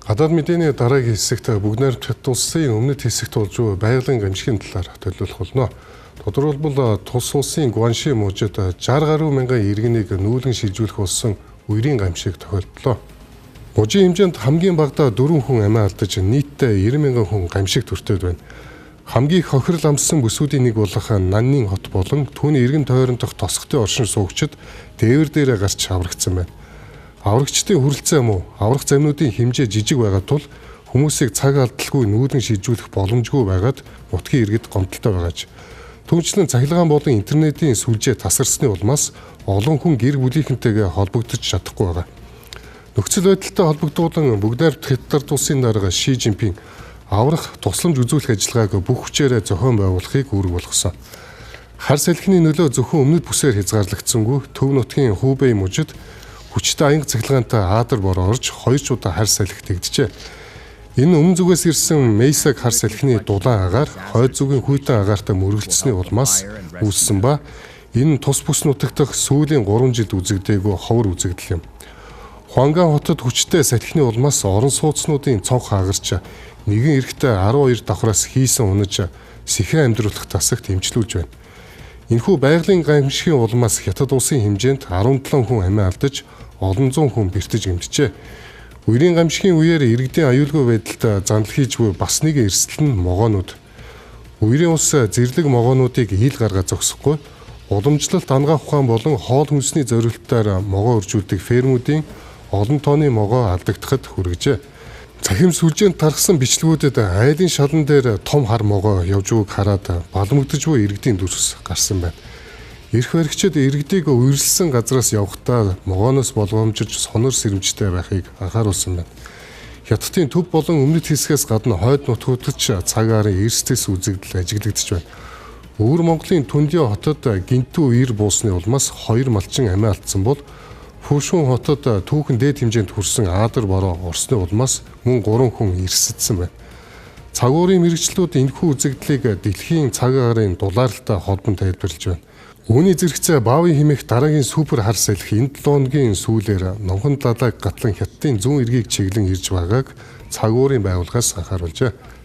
Гадаад мэдээний дараагийн хэсэгт бүгд найрамдах хятад улсын өмнөд хэсэгт болж буй байгалийн гамшигын талаар төлөвлөх болно. Тодорхойлбол тус улсын Гуанши мужид 60 гаруй мянган иргэнийг нүүлгэн шилжүүлэх болсон үерийн гамшиг тохиолдлоо. Мужийн хэмжээнд хамгийн багадаа 4 хүн амиа алдаж нийтдээ 90 мянган хүн гамшиг төртөөд байна. Хамгийн их хохирол амссан бүсүүдийн нэг болох Наннин хот болон түүний эргэн тойрон дох тосготой оршин суугчид дээвэр дээрээ гарч аврагдсан байна. Аврагчдын хүрэлцээ муу аврах замнуудын хэмжээ жижиг байгаа тул хүмүүсийг цаг алдалгүй нүүлгэн шилжүүлэх боломжгүй байгаад нутгийн иргэд гомдолтой байгаач. Түүнчлэн цахилгаан болон интернетийн сүлжээ тасарсны улмаас олон хүн гэр бүлийнхэнтэйгээ холбогдож чадахгүй байгаа. Нөхцөл байдалтай холбогдуулан бүгд найрамдах хятад улсын дарга Ши Жинпинг аврах тусламж үзүүлэх ажиллагааг бүх хүчээрээ зохион байгуулахыг үүрэг болгосон. Хар салхины нөлөө зөвхөн өмнөд бүсээр хязгаарлагдсангүй төв нутгийн Хубэй мужид хүчтэй аянга цахилгаантай Аадар бороо орж 2 ч удаа хар салхи тэгдэжээ. Энэ өмнө зүгээс ирсэн Мейсаг хар салхины дулаан агаар хойд зүгийн хүйтэн агаартай мөргөлдсөний улмаас үүссэн ба энэ тус бүс нутагт сүүлийн 3 жилд үзэгдээгүй ховор үзэгдэл юм. Хуанган хотод хүчтэй салхины улмаас орон сууцнуудын цонх хагарч нэгэн эрэхтэй 12 давхраас хийсэн унаж сэхэн амьдруулах тасагт эмчлүүлж байна. Энэхүү байгалийн гамшигын улмаас хятад улсын хэмжээнд 17 хүн амиа алдаж олон зуун хүн бэртэж гэмтжээ. Үерийн гамшигын үеэр иргэдийн аюулгүй байдалд зандал хийж буй бас нэгэн эрсдэл нь могоонууд. Үерийн улс зэрлэг могоонуудыг ил гаргаж зогсохгүй уламжлалт ангаах ухаан болон хоол хүнсний зорилтоор могоо өржүүлдэг фермүүдийн олон тонны могоо алдагдахад хүргэжээ. Цахим сүлжээнд тархсан бичлэгүүдэд айлын шалан дээр том хар могоо явж байгааг хараад баламгдаж буй иргэдийн дүрс гарсан байна. Ирэх баригчид иргэдийг үерсэлсэн газраас явахдаа могооноос болгоомжиж сонор сэрэмжтэй байхыг анхааруулсан байна. Хятадын төв болон өмнөд хэсгээс гадна хойд нутгуудад ч цагаар эрсдэс үзэгдэл ажиглагдж байна. Өвөр Монголын Түндио хотод гинтүү ир буусны улмаас 2 малчин амиа алдсан бол Фушун хотод түүхэн дээд хэмжээнд хүрсэн Аадар бороо орсны улмаас мөн 3 хүн эрсэдсэн байна. Цаг уурын мэрэгчлүүд энэхүү үзэгдлийг дэлхийн цаг агаарын дулаалтай холбон тайлбарлаж байна. Үүний зэрэгцээ Баавын хэмээх дараагийн супер хар салхи энэ 7 өдрийн сүүлээр номхон далайг гатлан хятадын зүүн эргийг чиглэн ирж байгааг цаг уурын байгууллагаас анхааруулжээ.